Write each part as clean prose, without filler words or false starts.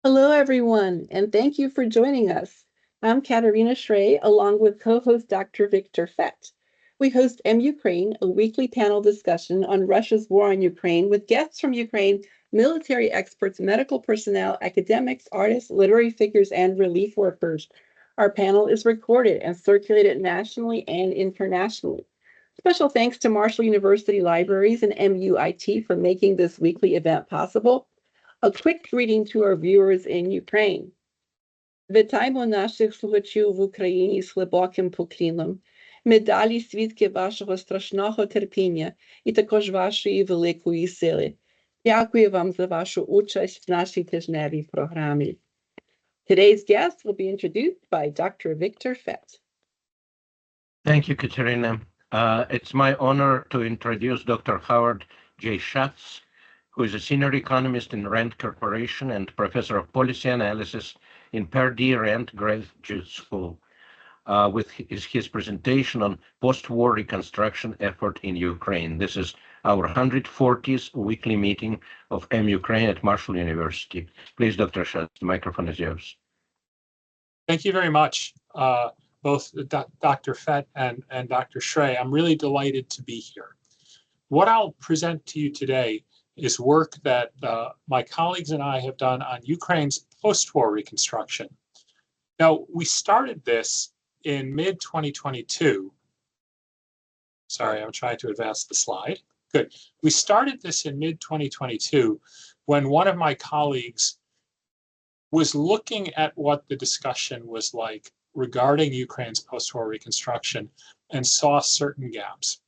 Hello, everyone, and thank you for joining us. I'm Katerina Schrey, along with co-host Dr. Victor Fett. We host MUkraine, a weekly panel discussion on Russia's war on Ukraine with guests from Ukraine, military experts, medical personnel, academics, artists, literary figures, and relief workers. Our panel is recorded and circulated nationally and internationally. Special thanks to Marshall University Libraries and MUIT for making this weekly event possible. A quick greeting to our viewers in Ukraine. Вітаємо наших слухачів в Україні з глибоким поклоном. Ми далі свідки вашого страшного терпіння і також вашої великої сили. Дякую вам за вашу участь в нашій тижневій програмі. Today's guest will be introduced by Dr. Victor Fett. Thank you, Katerina. It's my honor to introduce Dr. Howard J. Shatz, who is a senior economist in Rand Corporation and professor of policy analysis in Pardee Rand Graduate School, with his presentation on post-war reconstruction effort in Ukraine. This is our 140th weekly meeting of MUkraine at Marshall University. Please, Dr. Shatz, the microphone is yours. Thank you very much, both Dr. Fett and Dr. Schrey. I'm really delighted to be here. What I'll present to you today is work that my colleagues and I have done on Ukraine's post-war reconstruction. Now, we started this in mid-2022. Sorry, I'm trying to advance the slide. Good. We started this in mid-2022 when one of my colleagues was looking at what the discussion was like regarding Ukraine's post-war reconstruction and saw certain gaps.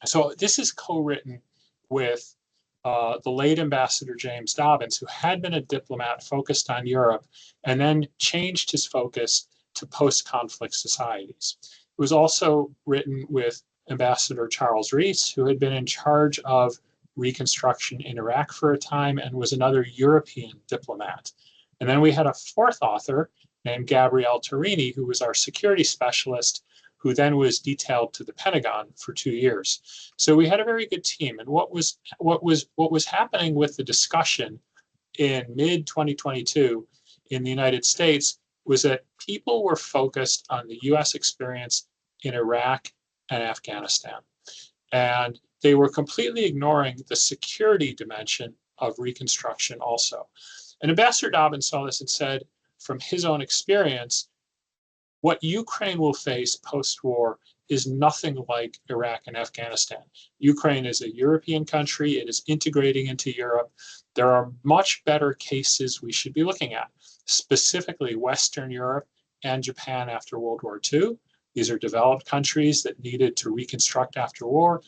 So this is co-written with the late Ambassador James Dobbins, who had been a diplomat focused on Europe and then changed his focus to post-conflict societies. It was also written with Ambassador Charles Rees, who had been in charge of reconstruction in Iraq for a time and was another European diplomat. And then we had a fourth author named Gabrielle Torini, who was our security specialist, who then was detailed to the Pentagon for 2 years. So we had a very good team. And what was happening with the discussion in mid-2022 in the United States was that people were focused on the US experience in Iraq and Afghanistan. And they were completely ignoring the security dimension of reconstruction also. And Ambassador Dobbins saw this and said, from his own experience, what Ukraine will face post-war is nothing like Iraq and Afghanistan. Ukraine is a European country. It is integrating into Europe. There are much better cases we should be looking at, specifically Western Europe and Japan after World War II. These are developed countries that needed to reconstruct after war,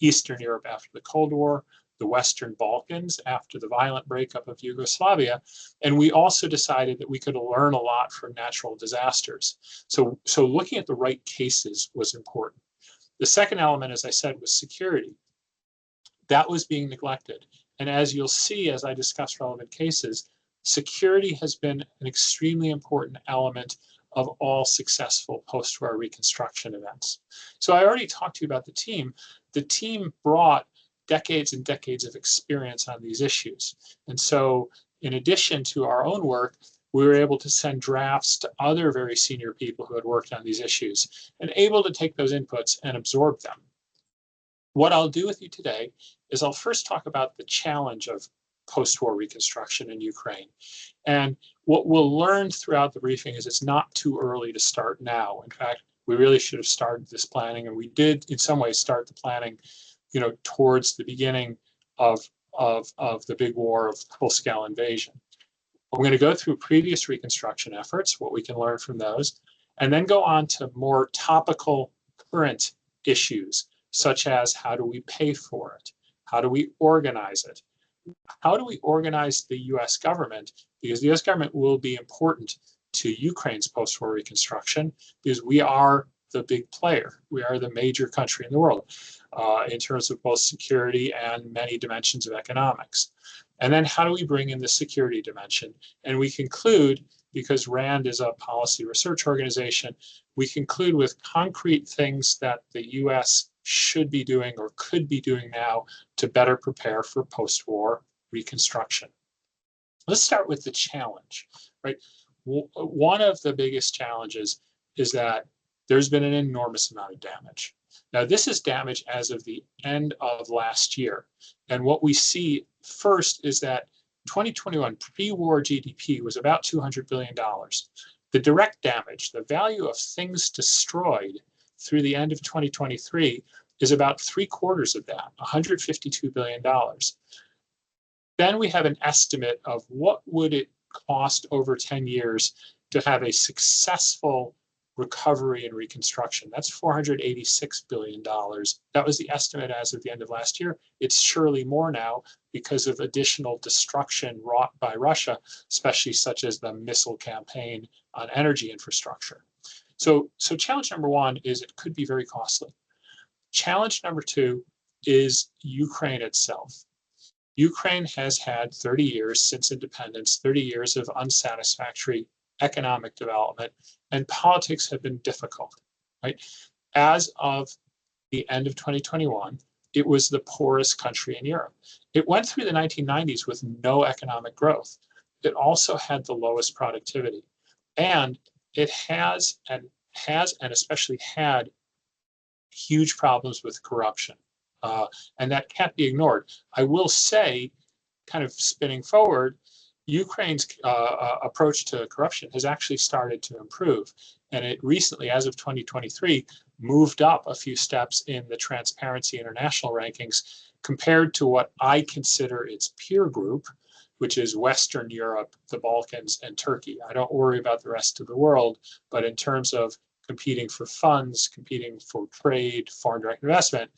Eastern Europe after the Cold War, the Western Balkans after the violent breakup of Yugoslavia. And we also decided that we could learn a lot from natural disasters. So looking at the right cases was important. The second element, as I said, was security. That was being neglected. And as you'll see, as I discuss relevant cases, security has been an extremely important element of all successful post-war reconstruction events. So I already talked to you about the team. The team brought decades and decades of experience on these issues. And so in addition to our own work, we were able to send drafts to other very senior people who had worked on these issues and able to take those inputs and absorb them. What I'll do with you today is I'll first talk about the challenge of post-war reconstruction in Ukraine. And what we'll learn throughout the briefing is it's not too early to start now. In fact, we really should have started this planning, and we did in some ways start the planning towards the beginning of the big war of full-scale invasion. We're going to go through previous reconstruction efforts, what we can learn from those, and then go on to more topical current issues, such as how do we pay for it? How do we organize it? How do we organize the US government? Because the US government will be important to Ukraine's post-war reconstruction because we are the big player. We are the major country in the world in terms of both security and many dimensions of economics. And then how do we bring in the security dimension? And we conclude, because RAND is a policy research organization, we conclude with concrete things that the US should be doing or could be doing now to better prepare for post-war reconstruction. Let's start with the challenge, right? One of the biggest challenges is that there's been an enormous amount of damage. Now, this is damage as of the end of last year. And what we see first is that 2021 pre-war GDP was about $200 billion. The direct damage, the value of things destroyed through the end of 2023 is about 3/4 of that, $152 billion. Then we have an estimate of what would it cost over 10 years to have a successful recovery and reconstruction. That's $486 billion. That was the estimate as of the end of last year. It's surely more now because of additional destruction wrought by Russia, especially such as the missile campaign on energy infrastructure. So challenge number one is it could be very costly. Challenge number two is Ukraine itself. Ukraine has had 30 years since independence, 30 years of unsatisfactory economic development, and politics have been difficult, right? As of the end of 2021, it was the poorest country in Europe. It went through the 1990s with no economic growth. It also had the lowest productivity. And it has and especially had huge problems with corruption. And that can't be ignored. I will say, kind of spinning forward, Ukraine's approach to corruption has actually started to improve. And it recently, as of 2023, moved up a few steps in the Transparency International rankings compared to what I consider its peer group, which is Western Europe, the Balkans, and Turkey. I don't worry about the rest of the world, but in terms of competing for funds, competing for trade, foreign direct investment,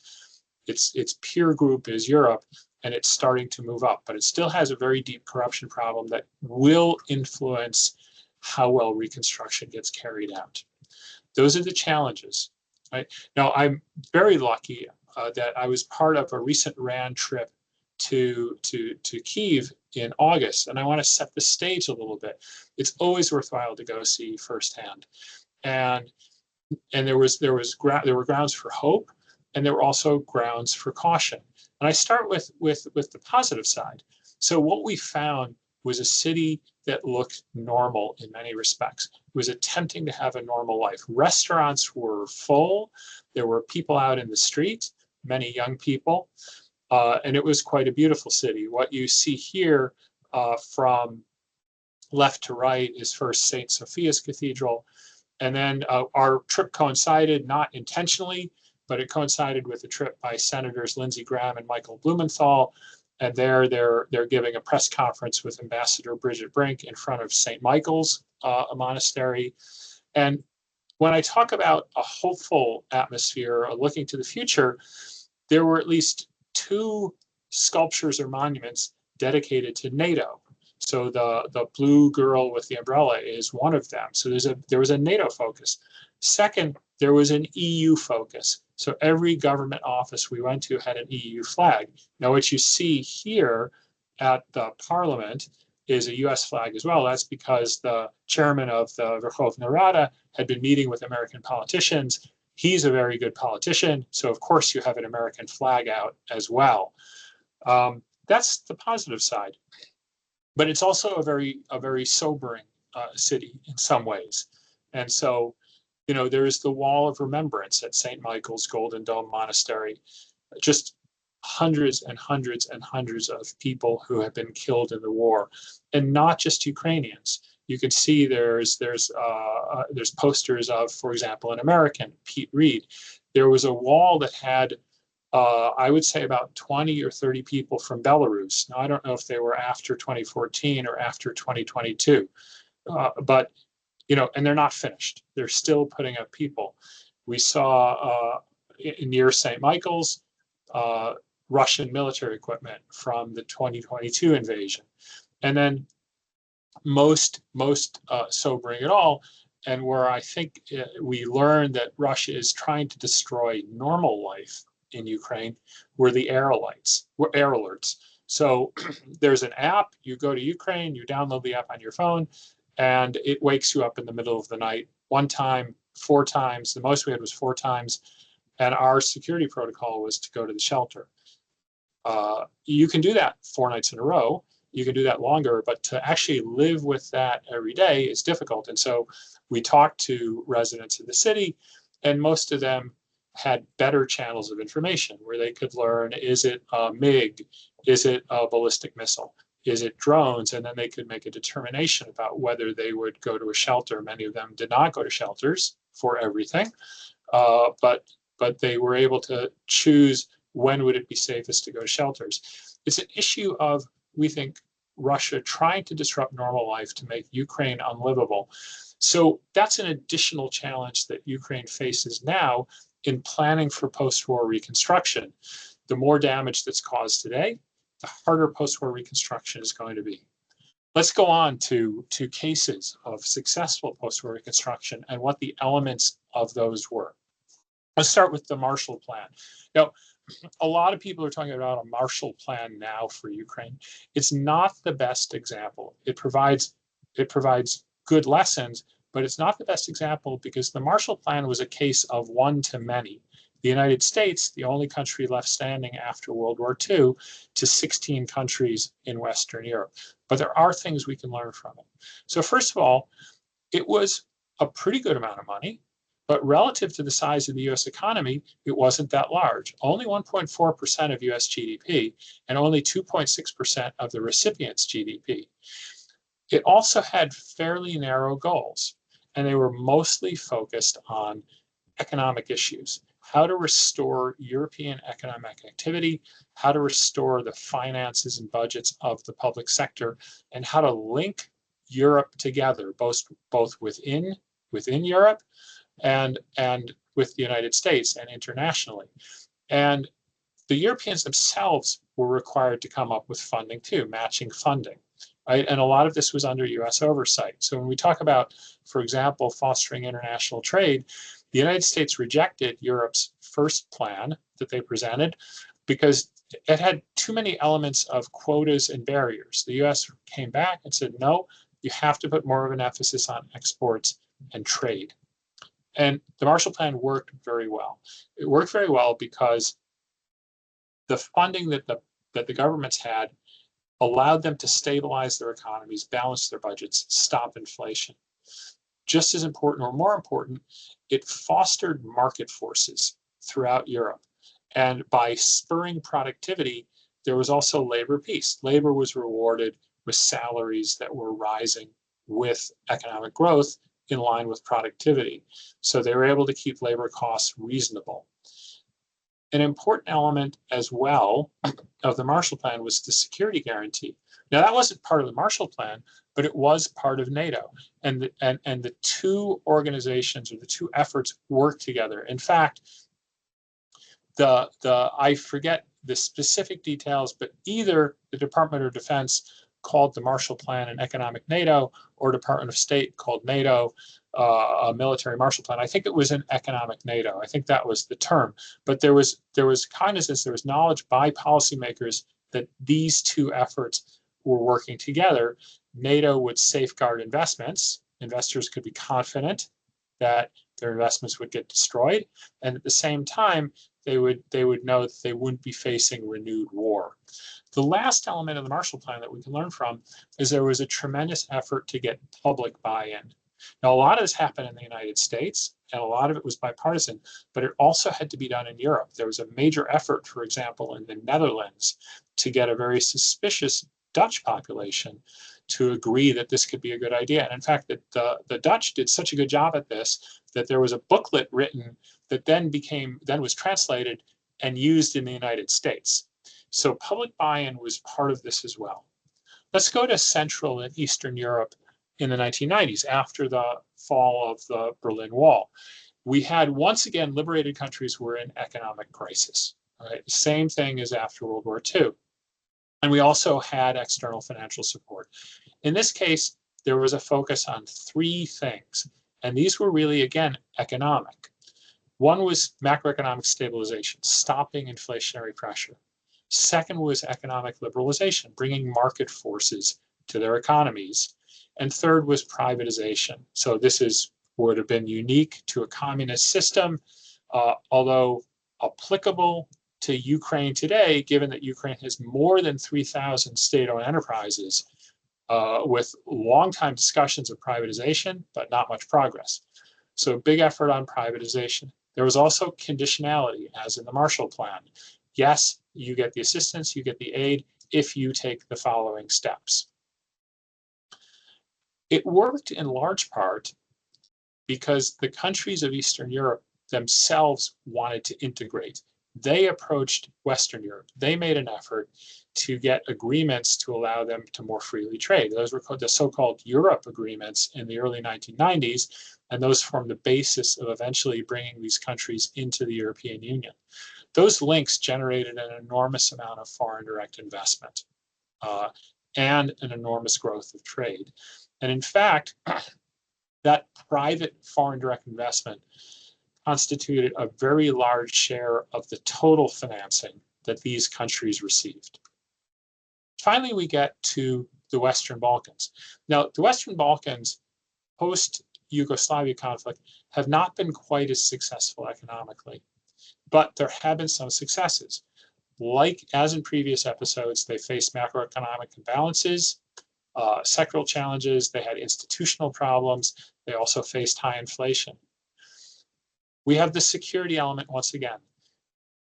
its peer group is Europe, and it's starting to move up, but it still has a very deep corruption problem that will influence how well reconstruction gets carried out. Those are the challenges, right? Now, I'm very lucky that I was part of a recent RAND trip to Kyiv in August, and I want to set the stage a little bit. It's always worthwhile to go see firsthand, and there were grounds for hope, and there were also grounds for caution. And I start with the positive side. So what we found was a city that looked normal in many respects. It was attempting to have a normal life. Restaurants were full. There were people out in the street, many young people, and it was quite a beautiful city. What you see here from left to right is first St. Sophia's Cathedral, and then our trip coincided, not intentionally, but it coincided with a trip by Senators Lindsey Graham and Michael Blumenthal. And they're giving a press conference with Ambassador Bridget Brink in front of St. Michael's, a monastery. And when I talk about a hopeful atmosphere, looking to the future, there were at least 2 sculptures or monuments dedicated to NATO. So the blue girl with the umbrella is one of them. So there was a NATO focus. Second, there was an EU focus. So every government office we went to had an EU flag. Now, what you see here at the Parliament is a US flag as well. That's because the chairman of the Verkhovna Rada had been meeting with American politicians. He's a very good politician, so of course you have an American flag out as well. That's the positive side. But it's also a very sobering city in some ways. And so, you know, there is the Wall of Remembrance at St. Michael's Golden Dome Monastery. Just hundreds and hundreds and hundreds of people who have been killed in the war, and not just Ukrainians. You can see there's posters of, for example, an American, Pete Reed. There was a wall that had I would say about 20 or 30 people from Belarus. Now, I don't know if they were after 2014 or after 2022, but, you know, and they're not finished. They're still putting up people. We saw near St. Michael's, Russian military equipment from the 2022 invasion. And then most sobering at all, and where I think we learned that Russia is trying to destroy normal life in Ukraine, were the air alerts. So there's an app, you go to Ukraine, you download the app on your phone, and it wakes you up in the middle of the night, 1 time, 4 times. The most we had was 4 times. And our security protocol was to go to the shelter. You can do that 4 nights in a row. do that longer, but to actually live with that every day is difficult. And so we talked to residents of the city, and most of them had better channels of information where they could learn, is it a MiG? Is it a ballistic missile? Is it drones? And then they could make a determination about whether they would go to a shelter. Many of them did not go to shelters for everything, but they were able to choose when would it be safest to go to shelters. It's an issue of, we think, Russia trying to disrupt normal life to make Ukraine unlivable. So that's an additional challenge that Ukraine faces now in planning for post-war reconstruction. The more damage that's caused today, the harder post-war reconstruction is going to be. Let's go on to cases of successful post-war reconstruction and what the elements of those were. Let's start with the Marshall Plan. Now, a lot of people are talking about a Marshall Plan now for Ukraine. It's not the best example. It provides good lessons, but it's not the best example because the Marshall Plan was a case of one to many. The United States, the only country left standing after World War II, to 16 countries in Western Europe. But there are things we can learn from it. So first of all, it was a pretty good amount of money, but relative to the size of the US economy, it wasn't that large. Only 1.4% of US GDP and only 2.6% of the recipient's GDP. It also had fairly narrow goals, and they were mostly focused on economic issues. How to restore European economic activity, how to restore the finances and budgets of the public sector, and how to link Europe together, both within Europe and with the United States and internationally. And the Europeans themselves were required to come up with funding too, matching funding. Right? And a lot of this was under US oversight. So when we talk about, for example, fostering international trade, the United States rejected Europe's first plan that they presented because it had too many elements of quotas and barriers. The US came back and said, no, you have to put more of an emphasis on exports and trade. And the Marshall Plan worked very well. It worked very well because the funding that the governments had allowed them to stabilize their economies, balance their budgets, stop inflation. Just as important, or more important, it fostered market forces throughout Europe. And by spurring productivity, there was also labor peace. Labor was rewarded with salaries that were rising with economic growth in line with productivity. So they were able to keep labor costs reasonable. An important element as well of the Marshall Plan was the security guarantee. Now that wasn't part of the Marshall Plan, but it was part of NATO. And the two organizations, or the two efforts, worked together. In fact, I forget the specific details, but either the Department of Defense called the Marshall Plan an economic NATO, or Department of State called NATO a military Marshall Plan. I think it was an economic NATO. I think that was the term. But there was cognizance, there was knowledge by policymakers that these two efforts were working together. NATO would safeguard investments. Investors could be confident that their investments would get destroyed, and at the same time, they would know that they wouldn't be facing renewed war. The last element of the Marshall Plan that we can learn from is there was a tremendous effort to get public buy-in. Now, a lot of this happened in the United States, and a lot of it was bipartisan, but it also had to be done in Europe. There was a major effort, for example, in the Netherlands to get a very suspicious Dutch population to agree that this could be a good idea. And in fact, that the Dutch did such a good job at this that there was a booklet written that then was translated and used in the United States. So public buy-in was part of this as well. Let's go to Central and Eastern Europe in the 1990s, after the fall of the Berlin Wall. We had, once again, liberated countries were in economic crisis. Right? Same thing as after World War II. And we also had external financial support. In this case, there was a focus on three things, and these were really, again, economic. One was macroeconomic stabilization, stopping inflationary pressure. Second was economic liberalization, bringing market forces to their economies. And third was privatization. So this would have been unique to a communist system, although applicable to Ukraine today, given that Ukraine has more than 3,000 state-owned enterprises with long-time discussions of privatization, but not much progress. So big effort on privatization. There was also conditionality, as in the Marshall Plan. Yes, you get the assistance, you get the aid, if you take the following steps. It worked in large part because the countries of Eastern Europe themselves wanted to integrate. They approached Western Europe. They made an effort to get agreements to allow them to more freely trade. Those were called the so-called Europe agreements in the early 1990s, and those formed the basis of eventually bringing these countries into the European Union. Those links generated an enormous amount of foreign direct investment and an enormous growth of trade. And in fact, that private foreign direct investment constituted a very large share of the total financing that these countries received. Finally, we get to the Western Balkans. Now, the Western Balkans, post-Yugoslavia conflict, have not been quite as successful economically, but there have been some successes. Like as in previous episodes, they faced macroeconomic imbalances, sectoral challenges, they had institutional problems, they also faced high inflation. We have the security element once again.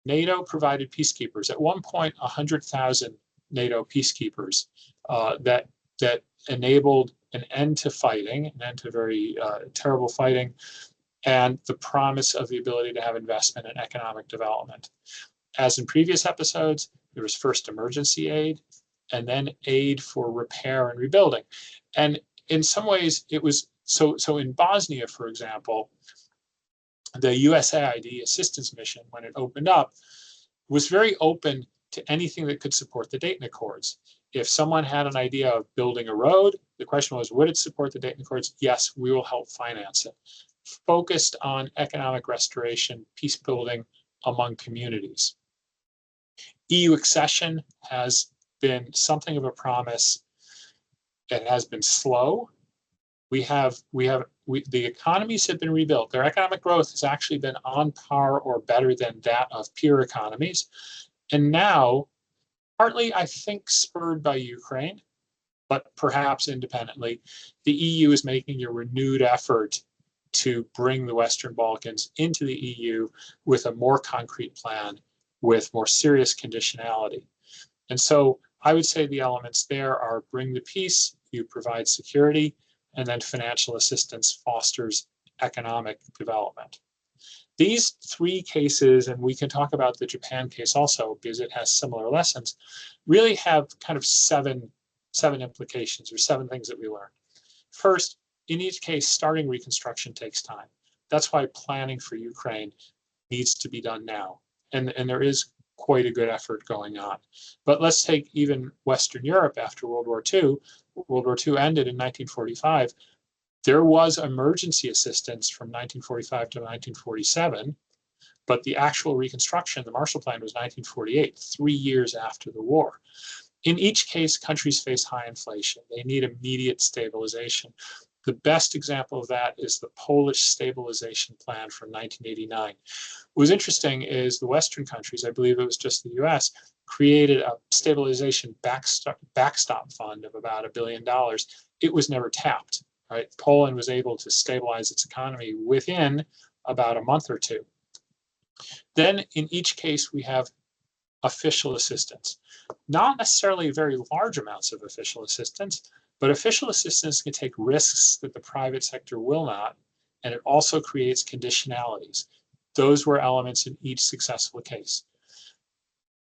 NATO provided peacekeepers. At one point, 100,000 NATO peacekeepers that enabled an end to fighting, an end to very terrible fighting, and the promise of the ability to have investment and economic development. As in previous episodes, there was first emergency aid, and then aid for repair and rebuilding. And in some ways, it was so in Bosnia, for example, the USAID assistance mission, when it opened up, was very open to anything that could support the Dayton Accords. If someone had an idea of building a road, the question was, would it support the Dayton Accords? Yes, we will help finance it. Focused on economic restoration, peace building among communities. EU accession has been something of a promise. It has been slow. The economies have been rebuilt. Their economic growth has actually been on par or better than that of peer economies. And now, partly, I think, spurred by Ukraine, but perhaps independently, the EU is making a renewed effort to bring the Western Balkans into the EU with a more concrete plan, with more serious conditionality. And so I would say the elements there are bring the peace, you provide security, and then financial assistance fosters economic development. These three cases, and we can talk about the Japan case also because it has similar lessons, really have kind of seven implications or seven things that we learned. First, in each case, starting reconstruction takes time. That's why planning for Ukraine needs to be done now. And there is quite a good effort going on. But let's take even Western Europe after World War II. World War II ended in 1945. There was emergency assistance from 1945 to 1947, but the actual reconstruction, the Marshall Plan, was 1948, 3 years after the war. In each case, countries face high inflation. They need immediate stabilization. The best example of that is the Polish stabilization plan from 1989. What was interesting is the Western countries, I believe it was just the US, created a stabilization backstop fund of about $1 billion. It was never tapped, right? Poland was able to stabilize its economy within about a month or two. Then in each case, we have official assistance. Not necessarily very large amounts of official assistance, but official assistance can take risks that the private sector will not, and it also creates conditionalities. Those were elements in each successful case.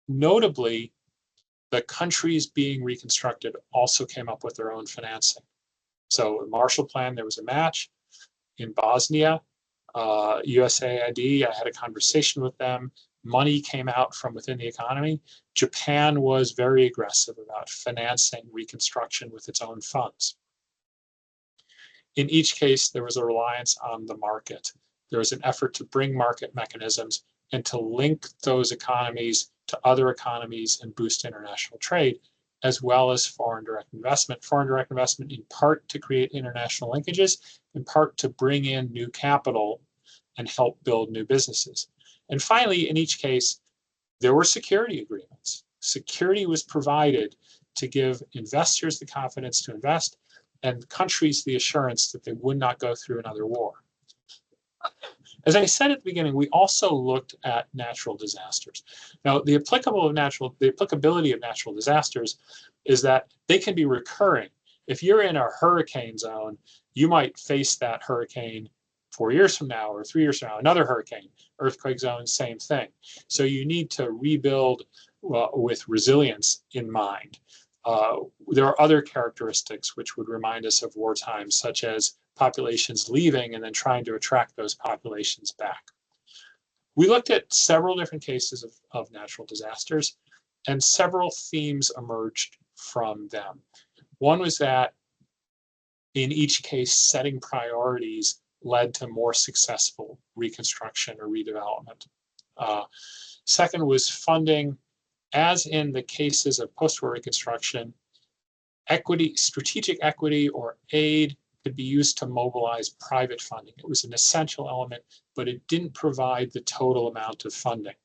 Notably, the countries being reconstructed also came up with their own financing. So the Marshall Plan, there was a match. In Bosnia, USAID, I had a conversation with them. Money came out from within the economy. Japan was very aggressive about financing reconstruction with its own funds. In each case, there was a reliance on the market. There was an effort to bring market mechanisms and to link those economies to other economies and boost international trade, as well as foreign direct investment. Foreign direct investment in part to create international linkages, in part to bring in new capital and help build new businesses. And finally, in each case, There were security agreements. Security was provided to give investors the confidence to invest and countries the assurance that they would not go through another war. As I said at the beginning, we also looked at natural disasters. Now, the applicability of natural disasters is that they can be recurring. If you're in a hurricane zone, you might face that hurricane 4 years from now or 3 years from now, another hurricane, earthquake zone, same thing. So you need to rebuild with resilience in mind. There are other characteristics which would remind us of wartime, such as populations leaving and then trying to attract those populations back. We looked at several different cases of natural disasters, and several themes emerged from them. One was that in each case, setting priorities led to more successful reconstruction or redevelopment. Second was funding. As in the cases of post-war reconstruction, equity, strategic equity or aid could be used to mobilize private funding. It was an essential element, but it didn't provide the total amount of funding.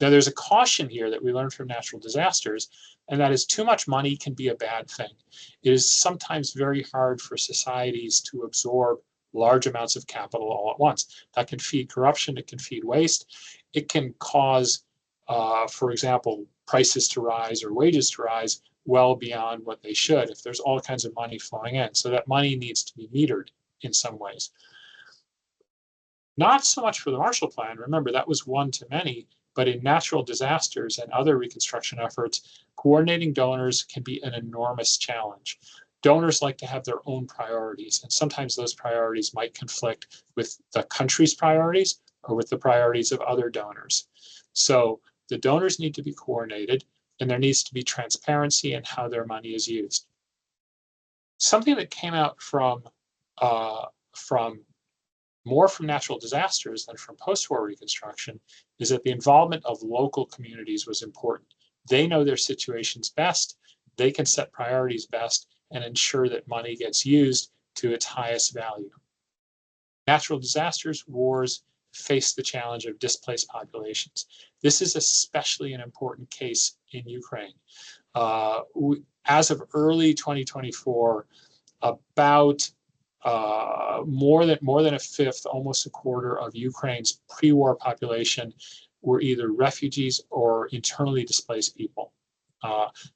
Now, there's a caution here that we learned from natural disasters, and that is too much money can be a bad thing. It is sometimes very hard for societies to absorb large amounts of capital all at once. That can feed corruption, it can feed waste, it can cause, for example, prices to rise or wages to rise well beyond what they should if there's all kinds of money flowing in. So that money needs to be metered in some ways. Not so much for the Marshall Plan. Remember, that was one to many, but in natural disasters and other reconstruction efforts, coordinating donors can be an enormous challenge. Donors like to have their own priorities, and sometimes those priorities might conflict with the country's priorities or with the priorities of other donors. So the donors need to be coordinated, and there needs to be transparency in how their money is used. Something that came out from more from natural disasters than from post-war reconstruction is that the involvement of local communities was important. They know their situations best, they can set priorities best, and ensure that money gets used to its highest value. Natural disasters, wars, face the challenge of displaced populations. This is especially an important case in Ukraine. As of early 2024, about more than a fifth, almost a quarter of Ukraine's pre-war population were either refugees or internally displaced people.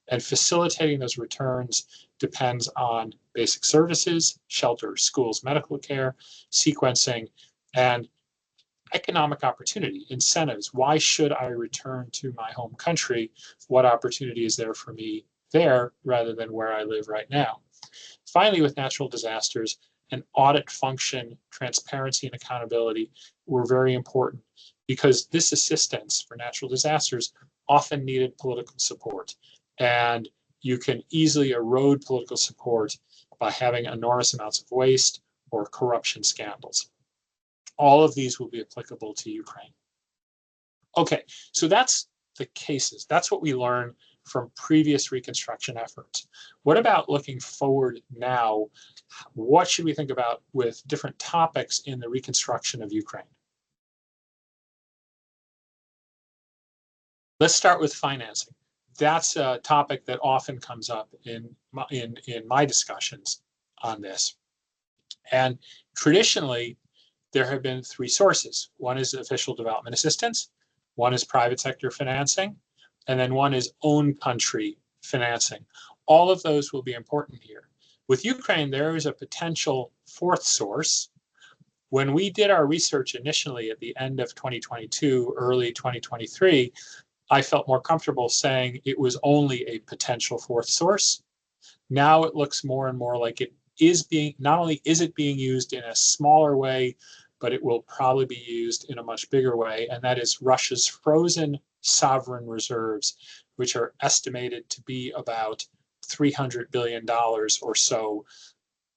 And facilitating those returns depends on basic services, shelter, schools, medical care, sequencing, and economic opportunity, incentives. Why should I return to my home country? What opportunity is there for me there rather than where I live right now? Finally, with natural disasters, an audit function, transparency, and accountability were very important because this assistance for natural disasters often needed political support. And you can easily erode political support by having enormous amounts of waste or corruption scandals. All of these will be applicable to Ukraine. Okay, so that's the cases. That's what we learned from previous reconstruction efforts. What about looking forward now? What should we think about with different topics in the reconstruction of Ukraine? Let's start with financing. That's a topic that often comes up in my discussions on this. And traditionally, there have been three sources. One is official development assistance, one is private sector financing, and then one is own country financing. All of those will be important here. With Ukraine, there is a potential fourth source. When we did our research initially at the end of 2022, early 2023, I felt more comfortable saying it was only a potential fourth source. Now it looks more and more like it is being, not only is it being used in a smaller way, but it will probably be used in a much bigger way, and that is Russia's frozen sovereign reserves, which are estimated to be about $300 billion or so,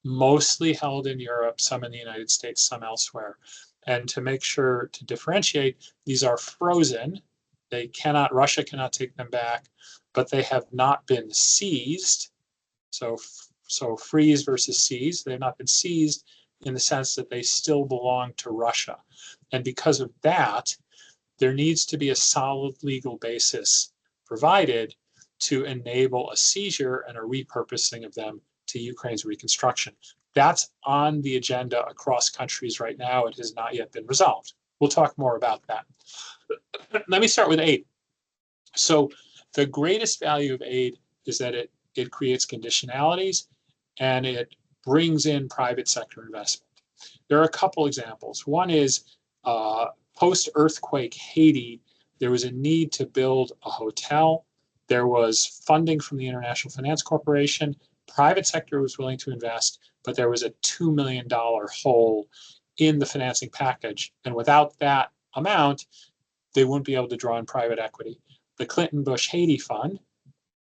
mostly held in Europe, some in the United States, some elsewhere. And to make sure to differentiate, these are frozen. They cannot, Russia cannot take them back, but they have not been seized. So freeze versus seize, they've not been seized in the sense that they still belong to Russia. And because of that, there needs to be a solid legal basis provided to enable a seizure and a repurposing of them to Ukraine's reconstruction. That's on the agenda across countries right now. It has not yet been resolved. We'll talk more about that. Let me start with aid. So the greatest value of aid is that it creates conditionalities and it brings in private sector investment. There are a couple examples. One is post-earthquake Haiti, there was a need to build a hotel. There was funding from the International Finance Corporation. Private sector was willing to invest, but there was a $2 million hole in the financing package. And without that amount, they wouldn't be able to draw in private equity. The Clinton-Bush Haiti Fund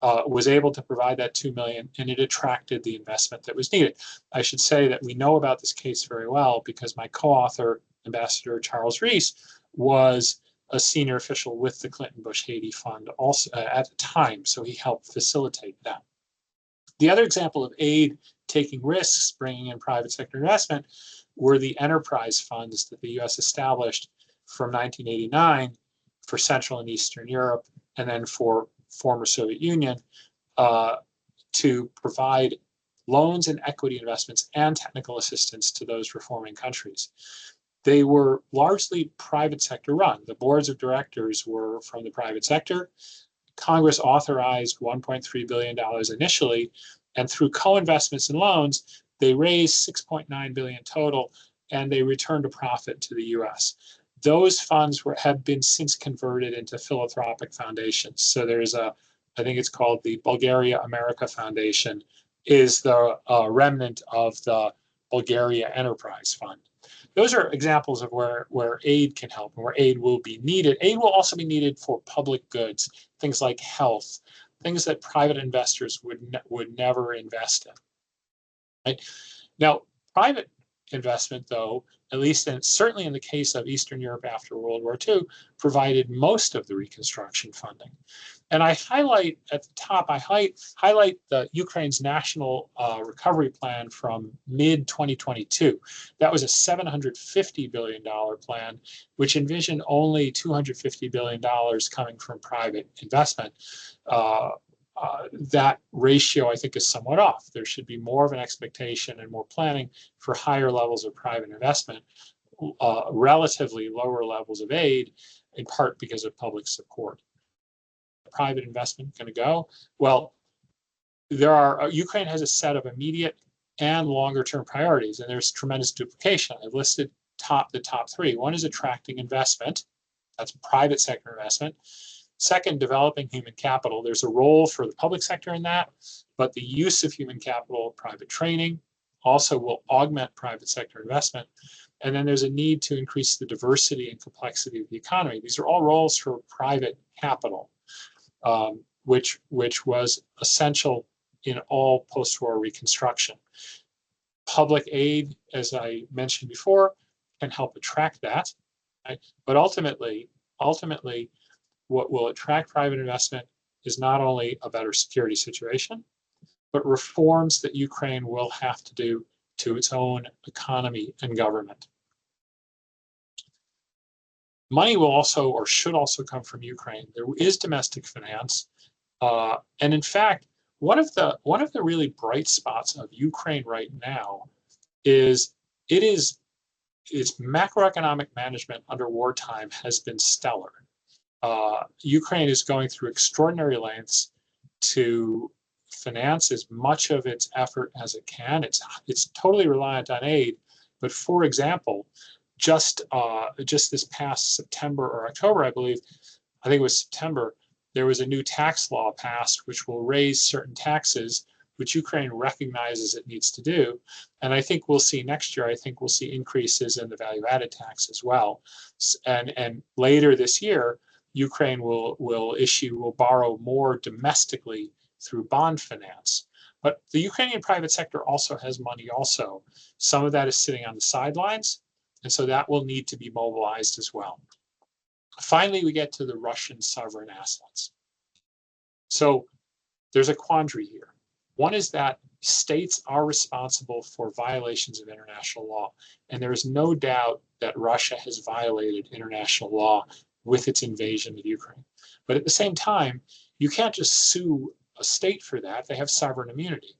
was able to provide that $2 million, and it attracted the investment that was needed. I should say that we know about this case very well because my co-author, Ambassador Charles Reese, was a senior official with the Clinton-Bush Haiti Fund also at the time, so he helped facilitate that. The other example of aid taking risks, bringing in private sector investment, were the enterprise funds that the U.S. established from 1989 for Central and Eastern Europe, and then for former Soviet Union, to provide loans and equity investments and technical assistance to those reforming countries. They were largely private sector run. The boards of directors were from the private sector. Congress authorized $1.3 billion initially, and through co-investments and loans, they raised $6.9 billion total, and they returned a profit to the U.S. Those funds have been since converted into philanthropic foundations. So there's I think it's called the Bulgaria America Foundation, is the remnant of the Bulgaria Enterprise Fund. Those are examples of where aid can help and where aid will be needed. Aid will also be needed for public goods, things like health, things that private investors would never invest in. Right? Now, private investment, though, at least certainly in the case of Eastern Europe after World War II, provided most of the reconstruction funding. And I highlight at the top, I highlight the Ukraine's national recovery plan from mid-2022. That was a $750 billion plan, which envisioned only $250 billion coming from private investment. That ratio, I think, is somewhat off. There should be more of an expectation and more planning for higher levels of private investment, relatively lower levels of aid, in part because of public support. Private investment going to go? Well, Ukraine has a set of immediate and longer term priorities, and there's tremendous duplication. I've listed the top three. One is attracting investment. That's private sector investment. Second, developing human capital. There's a role for the public sector in that, but the use of human capital, private training, also will augment private sector investment. And then there's a need to increase the diversity and complexity of the economy. These are all roles for private capital, which was essential in all post-war reconstruction. Public aid, as I mentioned before, can help attract that, right? But ultimately, what will attract private investment is not only a better security situation, but reforms that Ukraine will have to do to its own economy and government. Money will also, or should also, come from Ukraine. There is domestic finance, and in fact, one of the really bright spots of Ukraine right now is its macroeconomic management under wartime has been stellar. Ukraine is going through extraordinary lengths to finance as much of its effort as it can. It's totally reliant on aid, but for example, just this past September or October, I believe, I think it was September, there was a new tax law passed which will raise certain taxes, which Ukraine recognizes it needs to do. And I think we'll see next year, I think we'll see increases in the value-added tax as well. And later this year, Ukraine will borrow more domestically through bond finance. But the Ukrainian private sector also has money also. Some of that is sitting on the sidelines, and so that will need to be mobilized as well. Finally, we get to the Russian sovereign assets. So there's a quandary here. One is that states are responsible for violations of international law, and there is no doubt that Russia has violated international law with its invasion of Ukraine. But at the same time, you can't just sue a state for that. They have sovereign immunity.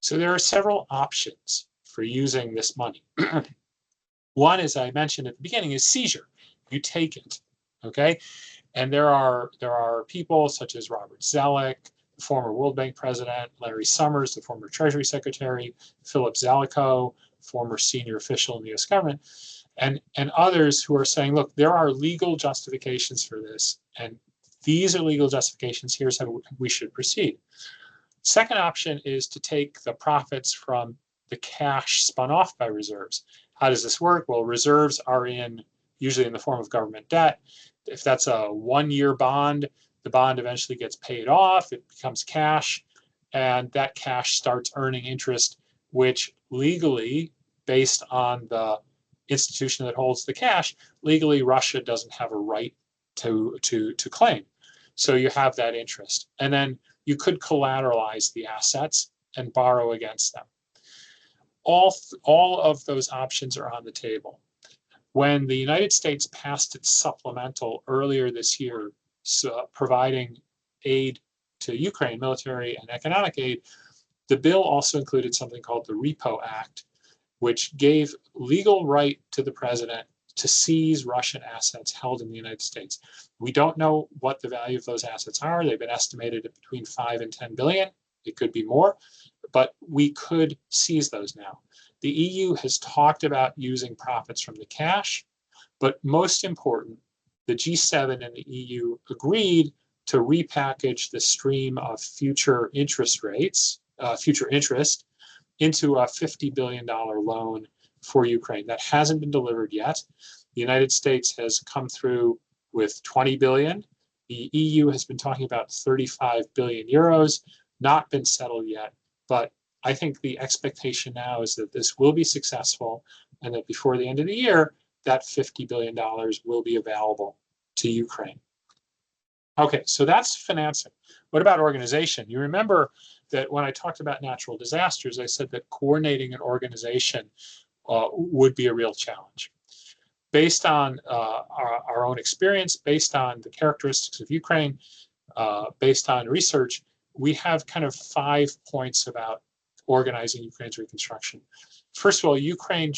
So there are several options for using this money. One, as I mentioned at the beginning, is seizure. You take it, okay? And there are people such as Robert Zoellick, the former World Bank president, Larry Summers, the former Treasury Secretary, Philip Zelikow, former senior official in the U.S. government, and others who are saying, look, there are legal justifications for this, and these are legal justifications. Here's how we should proceed. Second option is to take the profits from the cash spun off by reserves. How does this work? Well, reserves are usually in the form of government debt. If that's a 1-year bond, the bond eventually gets paid off, it becomes cash, and that cash starts earning interest, which legally, based on the institution that holds the cash, legally Russia doesn't have a right to claim. So you have that interest. And then you could collateralize the assets and borrow against them. All of those options are on the table. When the United States passed its supplemental earlier this year, providing aid to Ukraine, military and economic aid, the bill also included something called the Repo Act, which gave legal right to the president to seize Russian assets held in the United States. We don't know what the value of those assets are. They've been estimated at between 5 and 10 billion. It could be more, but we could seize those now. The EU has talked about using profits from the cash, but most important, the G7 and the EU agreed to repackage the stream of future interest rates, future interest, into a $50 billion loan for Ukraine. That hasn't been delivered yet. The United States has come through with 20 billion. The EU has been talking about 35 billion euros, not been settled yet, but I think the expectation now is that this will be successful and that before the end of the year, that $50 billion will be available to Ukraine. Okay, so that's financing. What about organization? You remember that when I talked about natural disasters, I said that coordinating an organization would be a real challenge. Based on our own experience, based on the characteristics of Ukraine, based on research, we have kind of 5 points about organizing Ukraine's reconstruction. First of all, Ukraine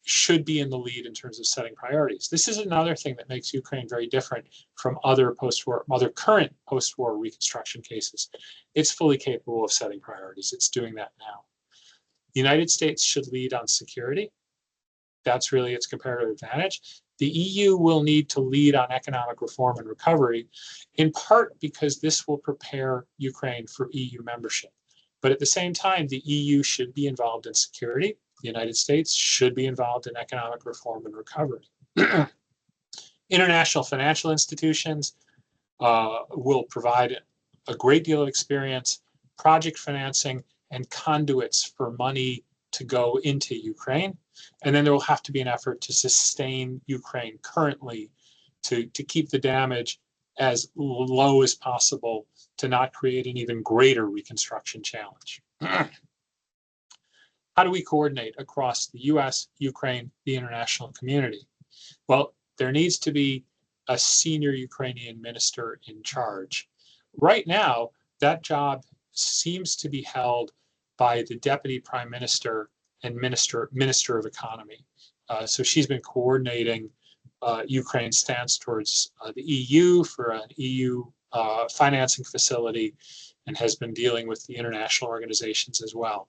should be in the lead in terms of setting priorities. This is another thing that makes Ukraine very different from other current post-war reconstruction cases. It's fully capable of setting priorities. It's doing that now. The United States should lead on security. That's really its comparative advantage. The EU will need to lead on economic reform and recovery, in part because this will prepare Ukraine for EU membership. But at the same time, the EU should be involved in security. The United States should be involved in economic reform and recovery. International financial institutions will provide a great deal of experience, project financing, and conduits for money to go into Ukraine. And then there will have to be an effort to sustain Ukraine currently to keep the damage as low as possible to not create an even greater reconstruction challenge. How do we coordinate across the US, Ukraine, the international community? Well, there needs to be a senior Ukrainian minister in charge. Right now, that job seems to be held by the deputy prime minister and minister of economy. So she's been coordinating Ukraine's stance towards the EU for an EU financing facility and has been dealing with the international organizations as well.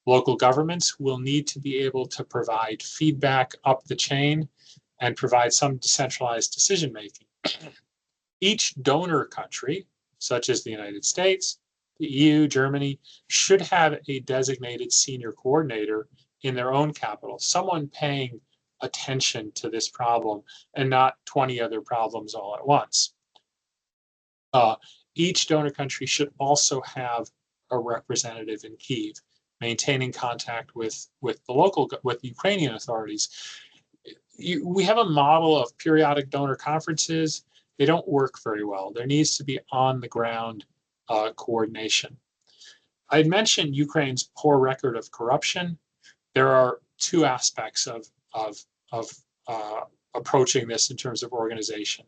Local governments will need to be able to provide feedback up the chain and provide some decentralized decision making. Each donor country, such as the United States, the EU, Germany, should have a designated senior coordinator in their own capital, someone paying attention to this problem and not 20 other problems all at once. Each donor country should also have a representative in Kyiv, maintaining contact with the Ukrainian authorities. We have a model of periodic donor conferences. They don't work very well. There needs to be on the ground coordination. I mentioned Ukraine's poor record of corruption. There are two aspects of approaching this in terms of organization.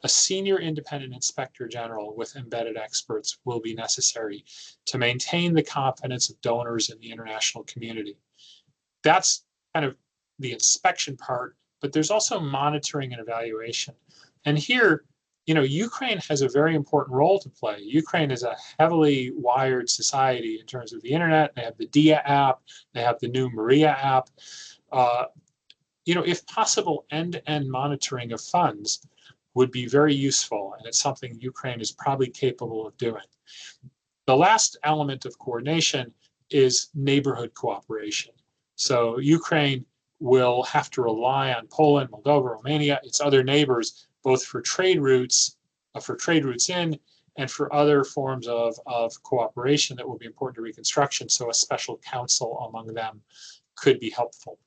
A senior independent inspector general with embedded experts will be necessary to maintain the confidence of donors in the international community. That's kind of the inspection part, but there's also monitoring and evaluation. And here, Ukraine has a very important role to play. Ukraine is a heavily wired society in terms of the internet. They have the Dia app, they have the new Maria app. If possible, end-to-end monitoring of funds would be very useful, and it's something Ukraine is probably capable of doing. The last element of coordination is neighborhood cooperation. So Ukraine will have to rely on Poland, Moldova, Romania, its other neighbors, both for trade routes in, and for other forms of cooperation that will be important to reconstruction. So a special council among them could be helpful.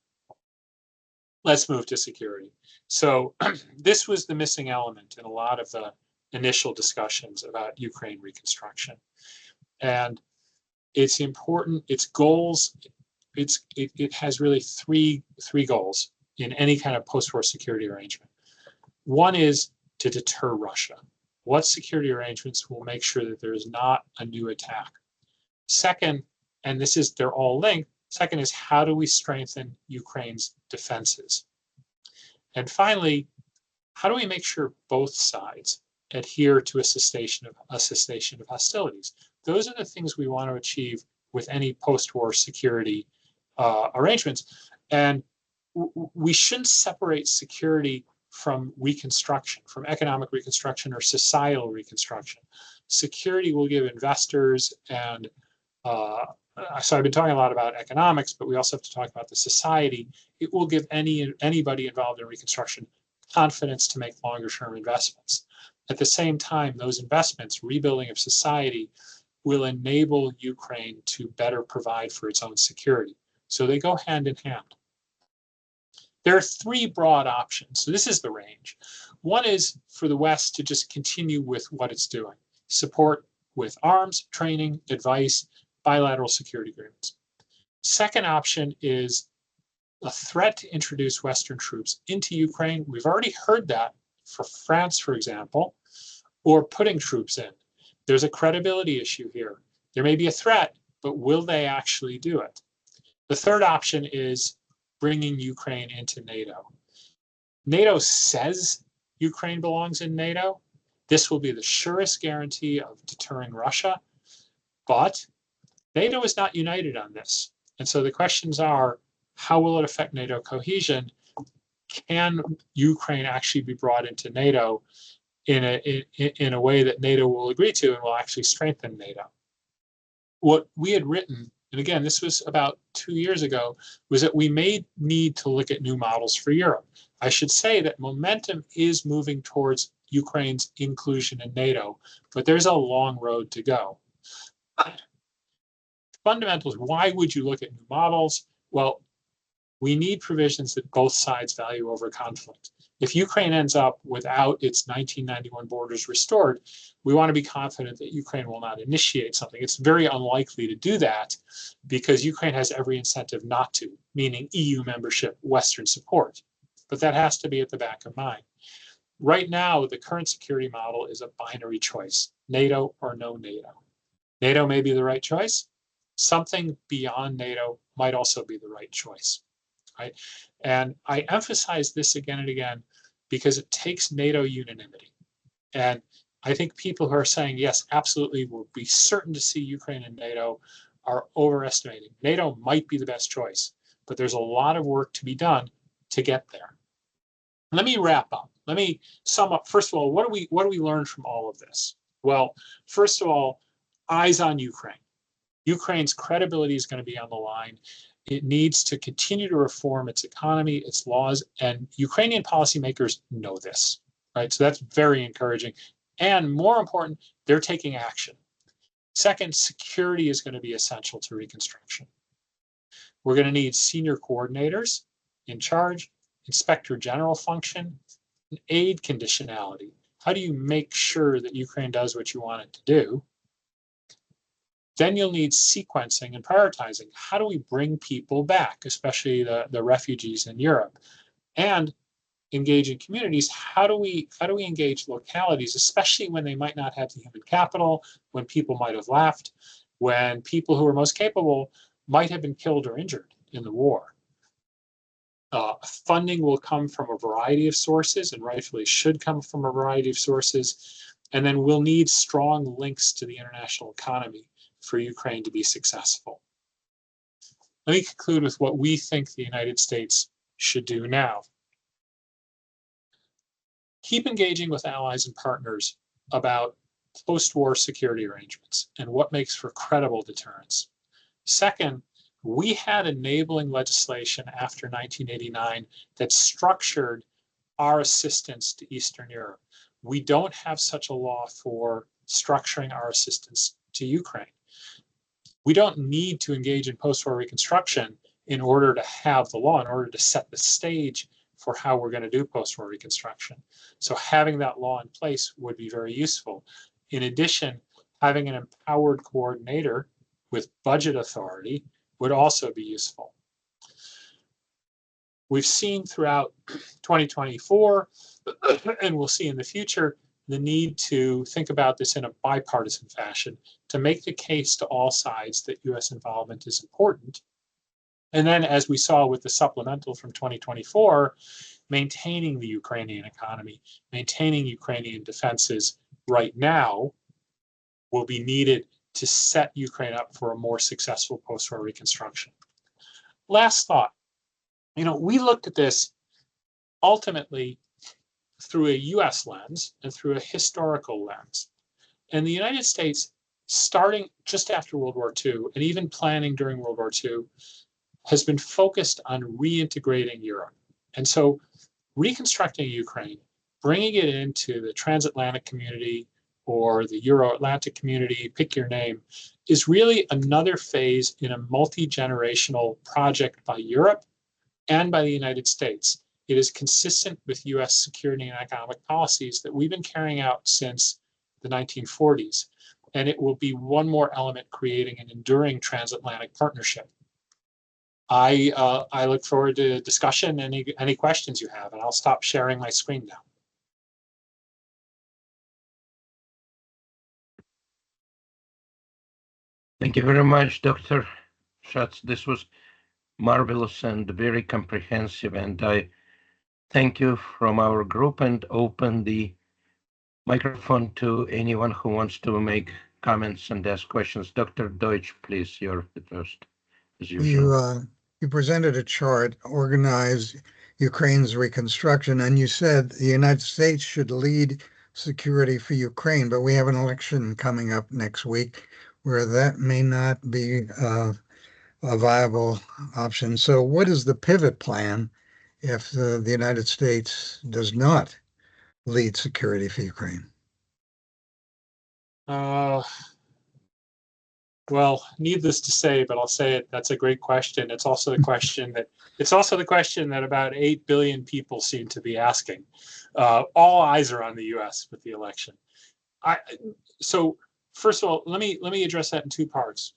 Let's move to security. So this was the missing element in a lot of the initial discussions about Ukraine reconstruction. And it's important, its goals, it has really three goals in any kind of post-war security arrangement. One is to deter Russia. What security arrangements will make sure that there is not a new attack? Second, and they're all linked, second is how do we strengthen Ukraine's defenses? And finally, how do we make sure both sides adhere to a cessation of hostilities? Those are the things we want to achieve with any post-war security arrangements. And we shouldn't separate security from reconstruction, from economic reconstruction or societal reconstruction. Security will give investors and so I've been talking a lot about economics, but we also have to talk about the society. It will give anybody involved in reconstruction confidence to make longer-term investments. At the same time, those investments, rebuilding of society, will enable Ukraine to better provide for its own security. So they go hand in hand. There are three broad options. So this is the range. One is for the West to just continue with what it's doing. Support with arms, training, advice, bilateral security agreements. Second option is a threat to introduce Western troops into Ukraine. We've already heard that for France, for example, or putting troops in. There's a credibility issue here. There may be a threat, but will they actually do it? The third option is bringing Ukraine into NATO. NATO says Ukraine belongs in NATO. This will be the surest guarantee of deterring Russia, but NATO is not united on this. And so the questions are, how will it affect NATO cohesion? Can Ukraine actually be brought into NATO in a way that NATO will agree to and will actually strengthen NATO? What we had written, and again, this was about 2 years ago, was that we may need to look at new models for Europe. I should say that momentum is moving towards Ukraine's inclusion in NATO, but there's a long road to go. Fundamentals, why would you look at new models? Well, we need provisions that both sides value over conflict. If Ukraine ends up without its 1991 borders restored, we want to be confident that Ukraine will not initiate something. It's very unlikely to do that because Ukraine has every incentive not to, meaning EU membership, Western support. But that has to be at the back of mind. Right now, the current security model is a binary choice, NATO or no NATO. NATO may be the right choice. Something beyond NATO might also be the right choice, right? And I emphasize this again and again because it takes NATO unanimity. And I think people who are saying, yes, absolutely, we'll be certain to see Ukraine in NATO are overestimating. NATO might be the best choice, but there's a lot of work to be done to get there. Let me wrap up. Let me sum up. First of all, what do we learn from all of this? Well, first of all, eyes on Ukraine. Ukraine's credibility is going to be on the line. It needs to continue to reform its economy, its laws, and Ukrainian policymakers know this, right? So that's very encouraging. And more important, they're taking action. Second, security is going to be essential to reconstruction. We're going to need senior coordinators in charge, inspector general function, and aid conditionality. How do you make sure that Ukraine does what you want it to do? Then you'll need sequencing and prioritizing. How do we bring people back, especially the refugees in Europe? And engaging communities, how do we engage localities, especially when they might not have the human capital, when people might have left, when people who are most capable might have been killed or injured in the war. Funding will come from a variety of sources, and rightfully should come from a variety of sources. And then we'll need strong links to the international economy for Ukraine to be successful. Let me conclude with what we think the United States should do now. Keep engaging with allies and partners about post-war security arrangements and what makes for credible deterrence. Second, we had enabling legislation after 1989 that structured our assistance to Eastern Europe. We don't have such a law for structuring our assistance to Ukraine. We don't need to engage in post-war reconstruction in order to have the law, in order to set the stage for how we're going to do post-war reconstruction. So having that law in place would be very useful. In addition, having an empowered coordinator with budget authority would also be useful. We've seen throughout 2024, and we'll see in the future, the need to think about this in a bipartisan fashion to make the case to all sides that US involvement is important. And then, as we saw with the supplemental from 2024, maintaining the Ukrainian economy, maintaining Ukrainian defenses right now will be needed to set Ukraine up for a more successful post-war reconstruction. Last thought, we looked at this ultimately through a US lens and through a historical lens. And the United States, starting just after World War II and even planning during World War II, has been focused on reintegrating Europe. And so reconstructing Ukraine, bringing it into the transatlantic community or the Euro-Atlantic community, pick your name, is really another phase in a multi-generational project by Europe and by the United States. It is consistent with US security and economic policies that we've been carrying out since the 1940s. And it will be one more element creating an enduring transatlantic partnership. I look forward to discussion, any questions you have, and I'll stop sharing my screen now. Thank you very much, Dr. Shatz. This was marvelous and very comprehensive, and I thank you from our group and open the microphone to anyone who wants to make comments and ask questions. Dr. Deutsch, please, you're the first, as usual. You presented a chart, Organize Ukraine's Reconstruction, and you said the United States should lead security for Ukraine, but we have an election coming up next week where that may not be a viable option. So what is the pivot plan if the United States does not lead security for Ukraine? Well, needless to say, but I'll say it, that's a great question. It's also the question that about 8 billion people seem to be asking. All eyes are on the US with the election. So first of all, let me address that in two parts.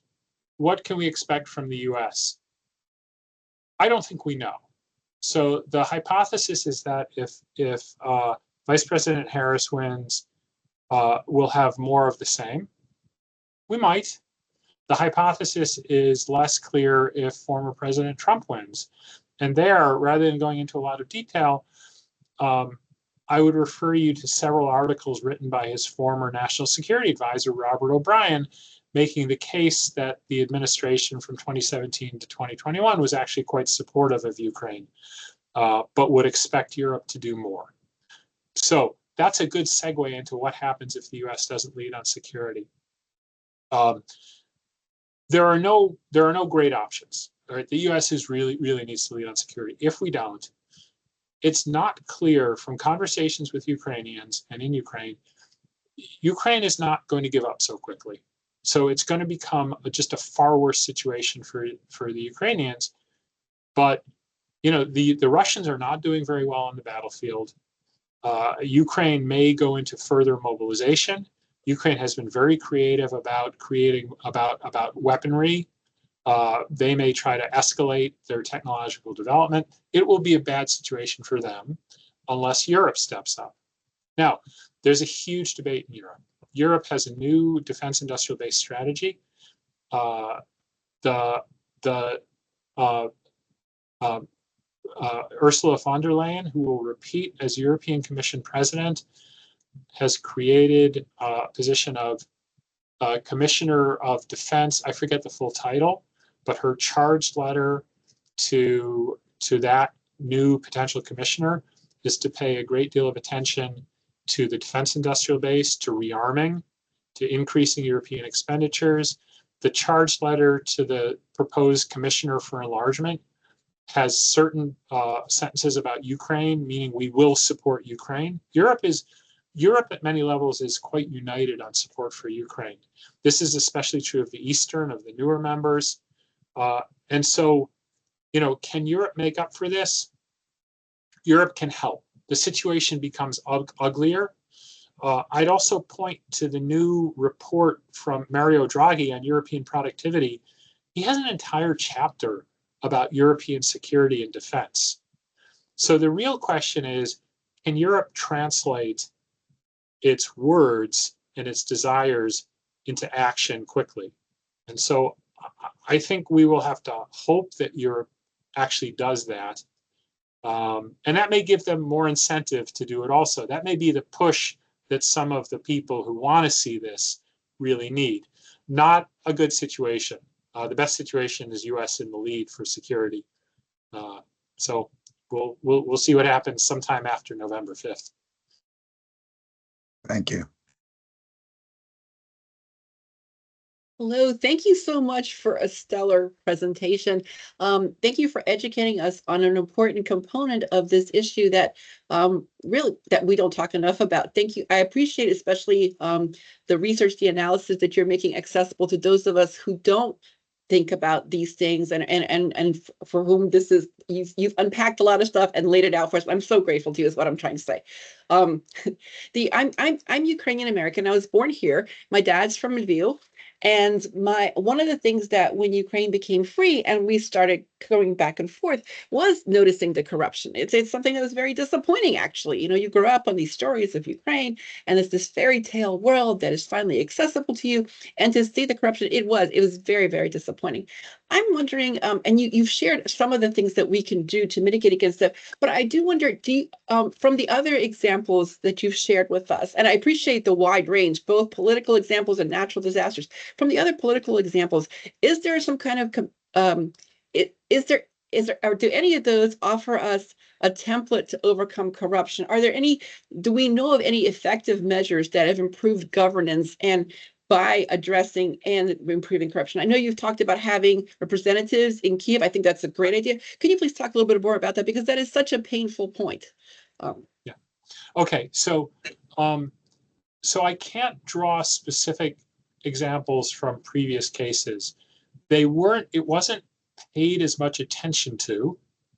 What can we expect from the US? I don't think we know. So the hypothesis is that if Vice President Harris wins, we'll have more of the same. We might. The hypothesis is less clear if former President Trump wins. And there, rather than going into a lot of detail, I would refer you to several articles written by his former National Security Advisor, Robert O'Brien, making the case that the administration from 2017 to 2021 was actually quite supportive of Ukraine, but would expect Europe to do more. So that's a good segue into what happens if the US doesn't lead on security. There are no great options. Right? The US really needs to lead on security. If we don't, it's not clear from conversations with Ukrainians and in Ukraine, Ukraine is not going to give up so quickly. So it's going to become just a far worse situation for the Ukrainians. But the Russians are not doing very well on the battlefield. Ukraine may go into further mobilization. Ukraine has been very creative about creating about weaponry. They may try to escalate their technological development. It will be a bad situation for them. unless Europe steps up. Now, there's a huge debate in Europe. Europe has a new defense industrial base strategy. Ursula von der Leyen, who will repeat as European Commission President, has created a position of Commissioner of Defense. I forget the full title, but her charged letter to that new potential commissioner is to pay a great deal of attention to the defense industrial base, to rearming, to increasing European expenditures. The charged letter to the proposed commissioner for enlargement has certain sentences about Ukraine, meaning we will support Ukraine. Europe at many levels is quite united on support for Ukraine. This is especially true of the Eastern, of the newer members. And so, can Europe make up for this? Europe can help. The situation becomes uglier. I'd also point to the new report from Mario Draghi on European productivity. He has an entire chapter about European security and defense. So the real question is, can Europe translate its words and its desires into action quickly? And so I think we will have to hope that Europe actually does that. And that may give them more incentive to do it also. That may be the push that some of the people who want to see this really need. Not a good situation. The best situation is US in the lead for security. So we'll see what happens sometime after November 5th. Thank you. Hello, thank you so much for a stellar presentation. Thank you for educating us on an important component of this issue that really that we don't talk enough about. Thank you. I appreciate especially the research, the analysis that you're making accessible to those of us who don't think about these things and for whom this is, you've unpacked a lot of stuff and laid it out for us. I'm so grateful to you is what I'm trying to say. I'm Ukrainian American. I was born here. My dad's from Lviv. And one of the things that when Ukraine became free and we started going back and forth was noticing the corruption. It's something that was very disappointing, actually. You grow up on these stories of Ukraine and it's this fairy tale world that is finally accessible to you. And to see the corruption, it was very, very disappointing. I'm wondering, and you've shared some of the things that we can do to mitigate against that, but I do wonder, from the other examples that you've shared with us, and I appreciate the wide range, both political examples and natural disasters, from the other political examples, is there some kind of, or do any of those offer us a template to overcome corruption? Do we know of any effective measures that have improved governance and by addressing and improving corruption? I know you've talked about having representatives in Kiev. I think that's a great idea. Can you please talk a little bit more about that? Because that is such a painful point. Yeah. Okay. So I can't draw specific examples from previous cases. It wasn't paid as much attention to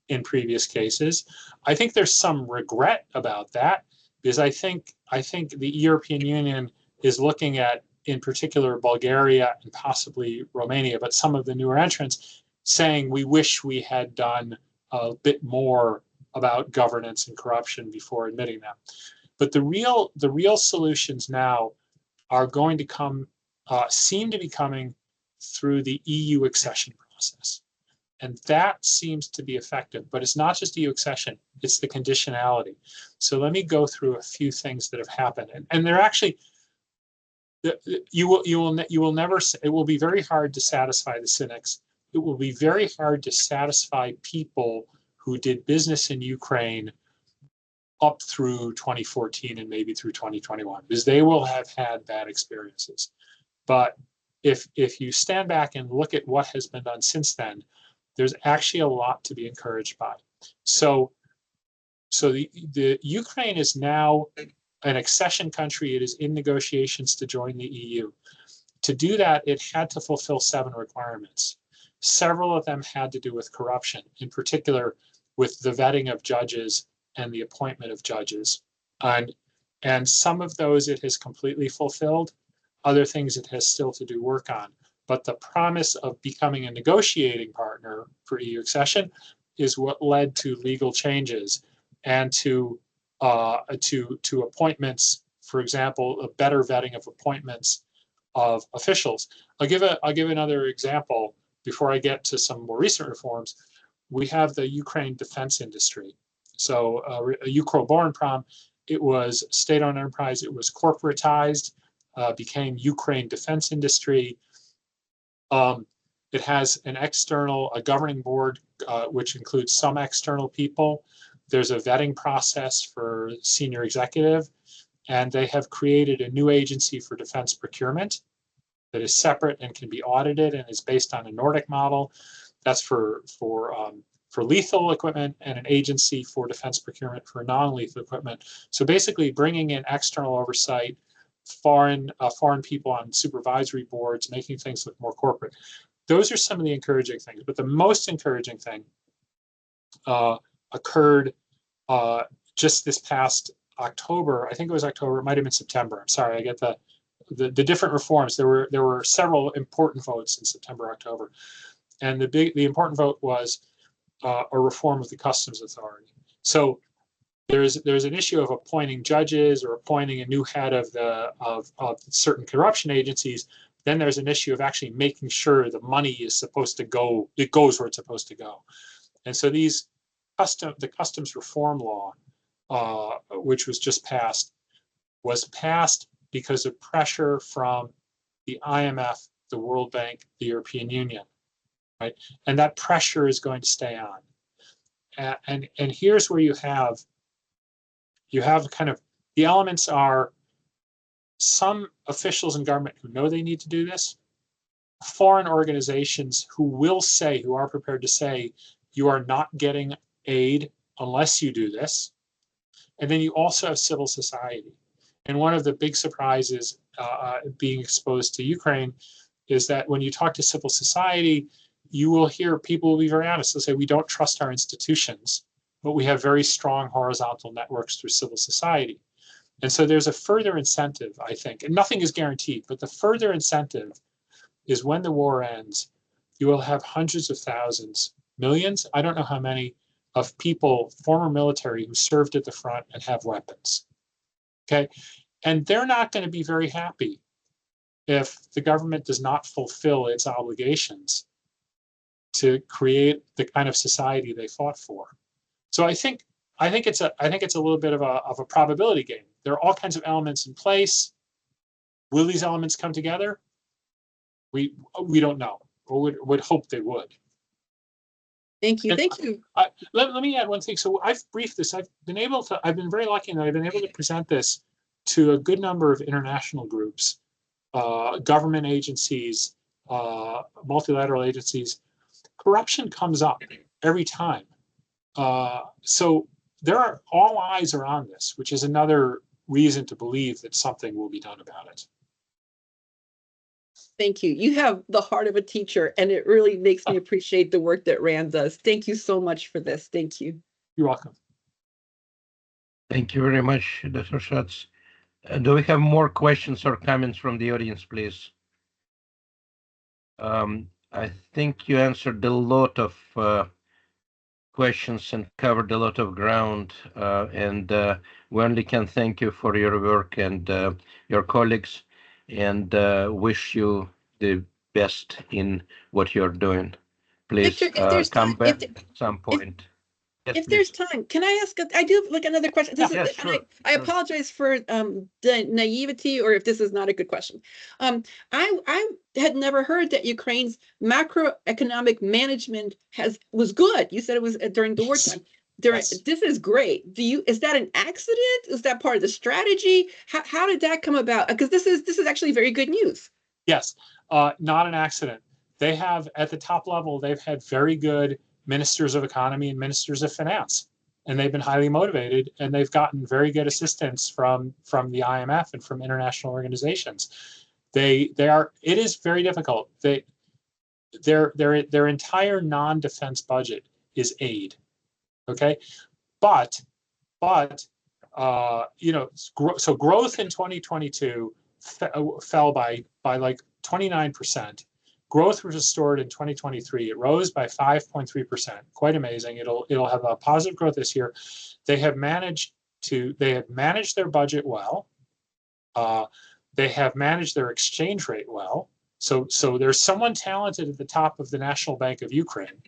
in previous cases. I think there's some regret about that because I think the European Union is looking at, in particular, Bulgaria and possibly Romania, but some of the newer entrants, saying we wish we had done a bit more about governance and corruption before admitting them. But the real solutions now are going to seem to be coming through the EU accession process. And that seems to be effective, but it's not just EU accession, it's the conditionality. So let me go through a few things that have happened. And they're actually, you will never, it will be very hard to satisfy the cynics. It will be very hard to satisfy people who did business in Ukraine up through 2014 and maybe through 2021, because they will have had bad experiences. But if you stand back and look at what has been done since then, there's actually a lot to be encouraged by. So the Ukraine is now an accession country. It is in negotiations to join the EU. To do that, it had to fulfill 7 requirements. Several of them had to do with corruption, in particular with the vetting of judges and the appointment of judges. And some of those it has completely fulfilled. Other things it has still to do work on. But the promise of becoming a negotiating partner for EU accession is what led to legal changes and to to appointments, for example, a better vetting of appointments of officials. I'll give another example before I get to some more recent reforms. We have the Ukraine defense industry. So Ukroboronprom, it was state-owned enterprise. It was corporatized, became Ukraine defense industry. It has a governing board, which includes some external people. There's a vetting process for senior executive, and they have created a new agency for defense procurement that is separate and can be audited and is based on a Nordic model. That's for lethal equipment, and an agency for defense procurement for non-lethal equipment. So basically bringing in external oversight, foreign people on supervisory boards, making things look more corporate. Those are some of the encouraging things. But the most encouraging thing occurred just this past October. I think it was October. It might have been September. I'm sorry. I get the different reforms. There were several important votes in September, October, and the important vote was a reform of the customs authority. So there's an issue of appointing judges or appointing a new head of certain corruption agencies. Then there's an issue of actually making sure the money is supposed to go, it goes where it's supposed to go. And so the customs reform law, which was just passed, was passed because of pressure from the IMF, the World Bank, the European Union, right? And that pressure is going to stay on. And here's where you have kind of, the elements are some officials in government who know they need to do this, foreign organizations who are prepared to say, you are not getting aid unless you do this. And then you also have civil society. And one of the big surprises being exposed to Ukraine is that when you talk to civil society, you will hear people will be very honest. They'll say, we don't trust our institutions, but we have very strong horizontal networks through civil society. And so there's a further incentive, I think, and nothing is guaranteed, but the further incentive is when the war ends, you will have hundreds of thousands, millions, I don't know how many, of people, former military, who served at the front and have weapons. Okay, and they're not going to be very happy if the government does not fulfill its obligations to create the kind of society they fought for. So I think it's a little bit of a probability game. There are all kinds of elements in place. Will these elements come together? We don't know, or would hope they would. Thank you. And Thank you. Let me add one thing. So I've briefed this. I've been very lucky that I've been able to present this to a good number of international groups, government agencies, multilateral agencies. Corruption comes up every time. So all eyes are on this, which is another reason to believe that something will be done about it. Thank you. You have the heart of a teacher, and it really makes me appreciate the work that Rand does. Thank you so much for this. Thank you. You're welcome. Thank you very much, Dr. Shatz. Do we have more questions or comments from the audience, please? I think you answered a lot of questions and covered a lot of ground, and we only can thank you for your work and your colleagues, and wish you the best in what you're doing. Please Victor, come back at some point. Yes, if please. There's time, can I ask? I do have like another question. Yes, sure, I sure. apologize for the naivety, or if this is not a good question. I had never heard that Ukraine's macroeconomic management was good. You said it was during the wartime. Yes. This is great. Is that an accident? Is that part of the strategy? How did that come about? Because this is actually very good news. Yes, not an accident. They have, at the top level, they've had very good ministers of economy and ministers of finance, and they've been highly motivated, and they've gotten very good assistance from the IMF and from international organizations. It is very difficult. Their entire non-defense budget is aid. Okay, but so growth in 2022 fell by like 29%. Growth was restored in 2023. It rose by 5.3%. Quite amazing. It'll have a positive growth this year. They have managed they have managed their budget well. They have managed their exchange rate well. So there's someone talented at the top of the National Bank of Ukraine.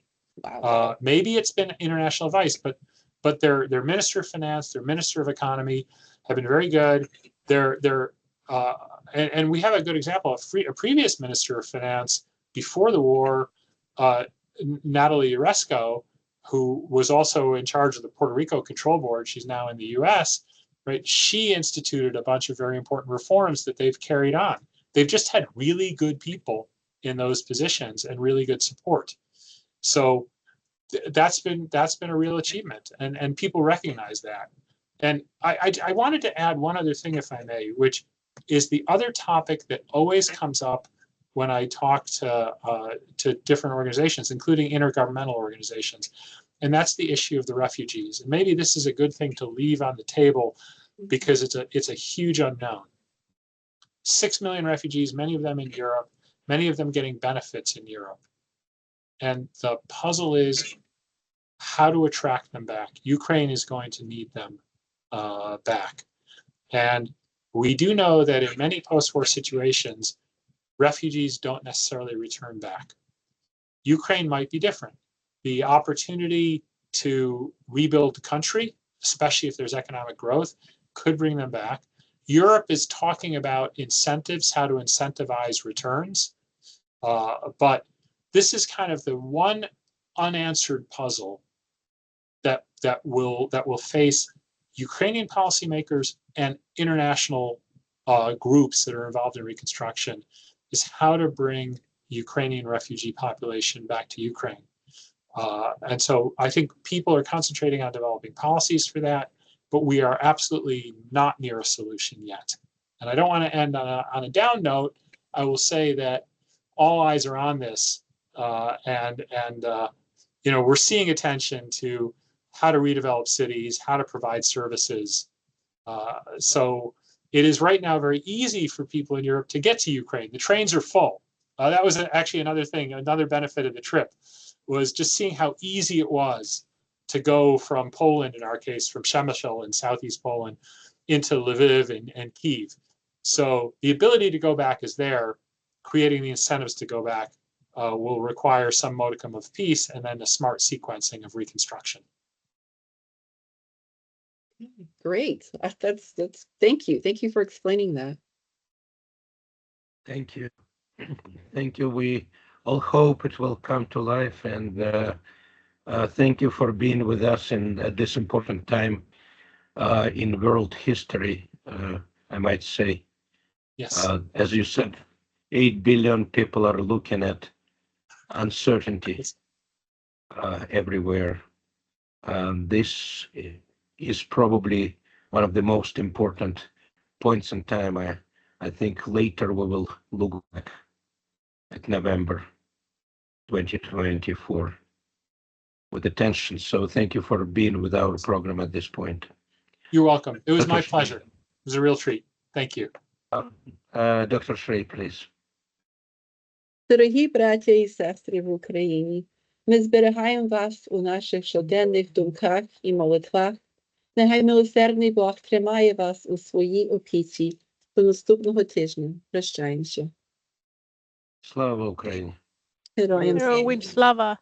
Wow. Maybe it's been international advice, but their Minister of Finance, their Minister of Economy have been very good. And we have a good example. A previous Minister of Finance before the war, Natalie Uresco, who was also in charge of the Puerto Rico Control Board, she's now in the U.S., right? She instituted a bunch of very important reforms that they've carried on. They've just had really good people in those positions and really good support. So that's been a real achievement, and people recognize that. And I wanted to add one other thing, if I may, which is the other topic that always comes up when I talk to different organizations, including intergovernmental organizations, and that's the issue of the refugees. And maybe this is a good thing to leave on the table because it's a huge unknown. 6 million refugees, many of them in Europe, many of them getting benefits in Europe. And the puzzle is how to attract them back. Ukraine is going to need them back. And we do know that in many post-war situations, refugees don't necessarily return back. Ukraine might be different. The opportunity to rebuild the country, especially if there's economic growth, could bring them back. Europe is talking about incentives, how to incentivize returns. But this is kind of the one unanswered puzzle that will face Ukrainian policymakers and international groups that are involved in reconstruction, is how to bring Ukrainian refugee population back to Ukraine. And so I think people are concentrating on developing policies for that, but we are absolutely not near a solution yet. And I don't want to end on a down note. I will say that all eyes are on this, and we're seeing attention to how to redevelop cities, how to provide services. So it is right now very easy for people in Europe to get to Ukraine. The trains are full. That was actually another thing, another benefit of the trip, was just seeing how easy it was to go from Poland, in our case, from Przemysl in southeast Poland, into Lviv and Kyiv. So the ability to go back is there. Creating the incentives to go back will require some modicum of peace and then a smart sequencing of reconstruction. Great. That's thank you. Thank you for explaining that. Thank you. Thank you. We all hope it will come to life, and thank you for being with us at this important time in world history, I might say. Yes. As you said, 8 billion people are looking at uncertainty everywhere. This is probably one of the most important points in time. I think later we will look back at November 2024 with attention. So thank you for being with our program at this point. You're welcome. It was my pleasure. It was a real treat. Thank you. Dr. Shrey, please. Дорогі браття і сестри в Україні, ми зберігаємо вас у наших щоденних думках і молитвах. Нехай милосердний Бог тримає вас у своїй опіці до наступного тижня. Прощаємося. Слава Україні! Героям слава! Слава!